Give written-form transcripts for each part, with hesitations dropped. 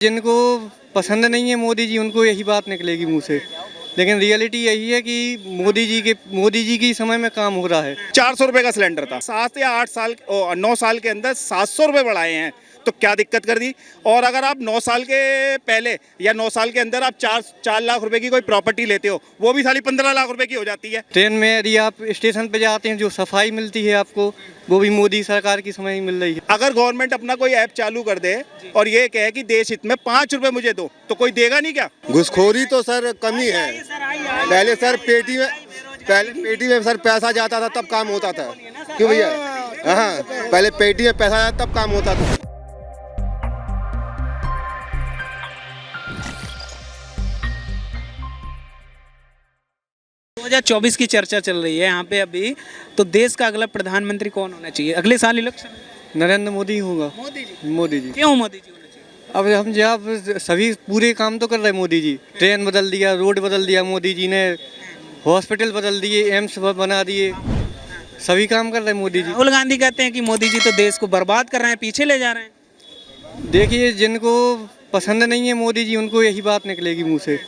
जिनको पसंद नहीं है मोदी जी उनको यही बात निकलेगी मुंह से, लेकिन रियलिटी यही है कि मोदी जी के समय में काम हो रहा है। 400 रुपए का सिलेंडर था, 7 या 8 साल 9 साल के अंदर 700 रुपए बढ़ाए हैं, तो क्या दिक्कत कर दी। और अगर आप 9 साल के पहले या 9 साल के अंदर आप 4 लाख रुपए की कोई प्रॉपर्टी लेते हो, वो भी साली 15 लाख रुपए की हो जाती है। ट्रेन में यदि आप स्टेशन पे जाते हैं, जो सफाई मिलती है आपको, वो भी मोदी सरकार की समय ही मिल रही है। अगर गवर्नमेंट अपना कोई ऐप चालू कर दे और ये कहे कि देश हित में 5 रुपए मुझे दो, तो कोई देगा नहीं क्या। घुसखोरी तो सर कमी है। पहले सर पेटी में सर पैसा जाता था तब काम होता था, क्यों भैया? हाँ, पहले पेटी में पैसा जाता तब काम होता था। 2024 की चर्चा चल रही है यहाँ पे अभी, तो देश का अगला प्रधानमंत्री कौन होना चाहिए अगले साल इलेक्शन? नरेंद्र मोदी होगा। मोदी जी। क्यों मोदी जी होना चाहिए? अब हम जब सभी पूरे काम तो कर रहे हैं मोदी जी। ट्रेन बदल दिया, रोड बदल दिया मोदी जी ने, हॉस्पिटल बदल दिए, एम्स बना दिए, सभी काम कर रहे हैं मोदी जी। राहुल गांधी कहते हैं कि मोदी जी तो देश को बर्बाद कर रहे हैं, पीछे ले जा रहे हैं। देखिए, जिनको पसंद नहीं है मोदी जी उनको यही बात निकलेगी मुंह से,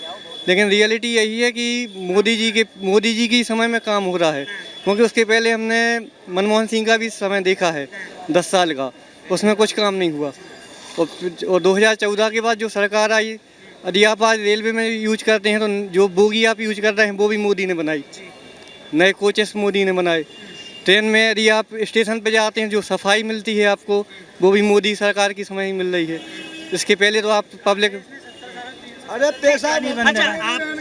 लेकिन रियलिटी यही है कि मोदी जी के समय में काम हो रहा है। क्योंकि उसके पहले हमने मनमोहन सिंह का भी समय देखा है 10 साल का, उसमें कुछ काम नहीं हुआ। और 2014 के बाद जो सरकार आई, यदि आप आज रेलवे में यूज करते हैं तो जो बोगी आप यूज कर रहे हैं वो भी मोदी ने बनाई, नए कोचेस मोदी ने बनाए। ट्रेन में यदि आप स्टेशन पे जाते हैं, जो सफाई मिलती है आपको, वो भी मोदी सरकार की समय ही मिल रही है। इसके पहले तो आप पब्लिक अच्छा,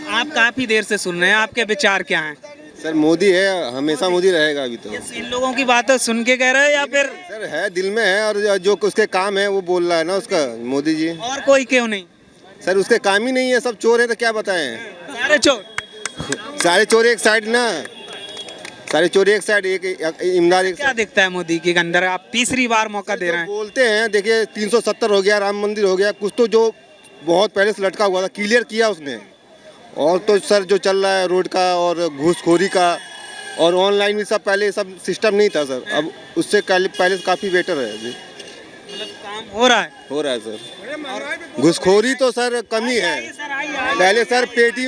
आप काफी देर से सुन रहे हैं, आपके विचार क्या हैं? सर मोदी है, हमेशा मोदी रहेगा अभी तो। इन लोगों की बातें सुन के कह रहे हैं या फिर सर है, दिल में है, और जो उसके काम है वो बोल रहा है ना उसका मोदी जी। और कोई क्यों नहीं? सर उसके काम ही नहीं है, सब चोर है तो क्या बताएं। सारे चोर सारे चोर एक साइड ना, सारे चोर एक साइड, एक इमदाद एक। क्या दिखता है मोदी के अंदर? आप तीसरी बार मौका दे रहे हैं। बोलते हैं, देखिए 370 हो गया, राम मंदिर हो गया, कुछ तो जो बहुत पहले से लटका हुआ था क्लियर किया उसने। और तो सर जो चल रहा है रोड का और घूसखोरी का और ऑनलाइन भी सब, पहले सब सिस्टम नहीं था सर, अब उससे पहले से काफ़ी बेटर है जी। मतलब काम हो रहा है सर। घुसखोरी तो सर कमी है। पहले सर पेटी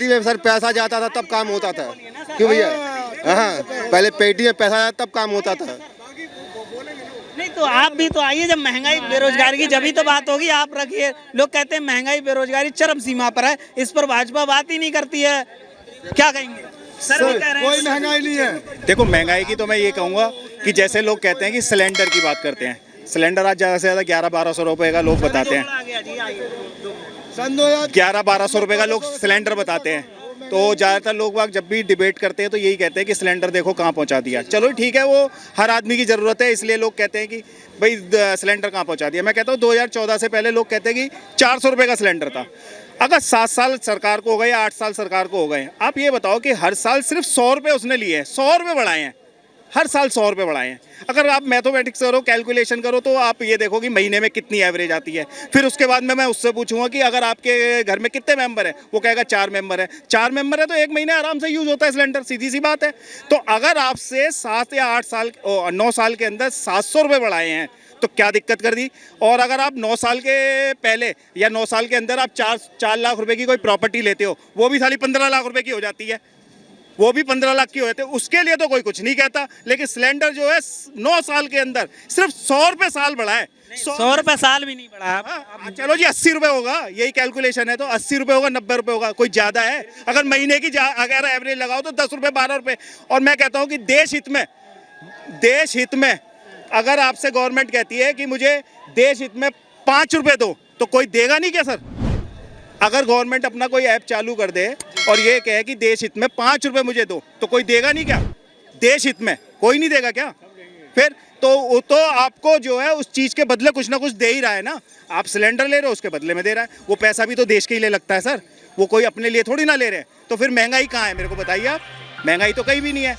में सर पैसा जाता था तब काम होता था, क्यों भैया? हाँ, पहले पेटी में पैसा जाता तब काम होता था। नहीं तो आप भी तो आइए, जब महंगाई बेरोजगारी की जब ही तो बात होगी। आप रखिए, लोग कहते हैं महंगाई बेरोजगारी चरम सीमा पर है, इस पर भाजपा बात ही नहीं करती है, क्या कहेंगे? सर भी कह रहे हैं कोई महंगाई नहीं है। देखो, महंगाई की तो मैं ये कहूँगा कि जैसे लोग कहते हैं कि सिलेंडर की बात करते हैं, सिलेंडर आज ज़्यादा से ज़्यादा 1100-1200 रुपये का लोग बताते हैं। 1100-1200 रुपये का लोग सिलेंडर बताते हैं। तो ज़्यादातर लोग बाग जब भी डिबेट करते हैं तो यही कहते हैं कि सिलेंडर देखो कहाँ पहुँचा दिया। चलो ठीक है, वो हर आदमी की ज़रूरत है, इसलिए लोग कहते हैं कि भाई सिलेंडर कहाँ पहुँचा दिया। मैं कहता हूँ 2014 से पहले लोग कहते हैं कि 400 रुपये का सिलेंडर था। अगर 7 साल सरकार को हो गए या 8 साल सरकार को हो गए, आप ये बताओ कि हर साल सिर्फ 100 रुपये उसने लिए हैं, 100 रुपये बढ़ाए हैं, हर साल 100 रुपये बढ़ाए हैं। अगर आप मैथमेटिक्स करो, कैलकुलेशन करो, तो आप ये देखो कि महीने में कितनी एवरेज आती है। फिर उसके बाद में मैं उससे पूछूंगा कि अगर आपके घर में कितने मेंबर हैं, वो कहेगा 4 मेंबर है। 4 मेंबर है तो 1 महीने आराम से यूज होता है सिलेंडर, सीधी सी बात है। तो अगर आपसे 7 या 8 साल 9 साल के अंदर 700 रुपये बढ़ाए हैं, तो क्या दिक्कत कर दी। और अगर आप 9 साल के पहले या 9 साल के अंदर आप 4 लाख रुपए की कोई प्रॉपर्टी लेते हो, वो भी साली 15 लाख रुपए की हो जाती है, वो भी 15 लाख की हो जाते हैं। उसके लिए तो कोई कुछ नहीं कहता, लेकिन सिलेंडर जो है 9 साल के अंदर सिर्फ 100 रुपये साल बढ़ा है। 100 रुपये साल भी नहीं बढ़ा। चलो जी 80 रुपये होगा, यही कैलकुलेशन है, तो 80 रुपये होगा, 90 रुपये होगा, कोई ज़्यादा है? अगर महीने की अगर एवरेज लगाओ तो 10 रुपये 12 रुपये। और मैं कहता हूँ कि देश हित में अगर आपसे गवर्नमेंट कहती है कि मुझे देश हित में 5 रुपये दो, तो कोई देगा नहीं क्या सर? अगर गवर्नमेंट अपना कोई ऐप चालू कर दे और ये कहे कि देश हित में 5 रुपये मुझे दो, तो कोई देगा नहीं क्या? देश हित में कोई नहीं देगा क्या? फिर तो आपको जो है उस चीज़ के बदले कुछ ना कुछ दे ही रहा है ना। आप सिलेंडर ले रहे हो, उसके बदले में दे रहा है, वो पैसा भी तो देश के ही लिए लगता है सर, वो कोई अपने लिए थोड़ी ना ले रहे हैं। तो फिर महंगाई कहाँ है, मेरे को बताइए आप। महंगाई तो कहीं भी नहीं है।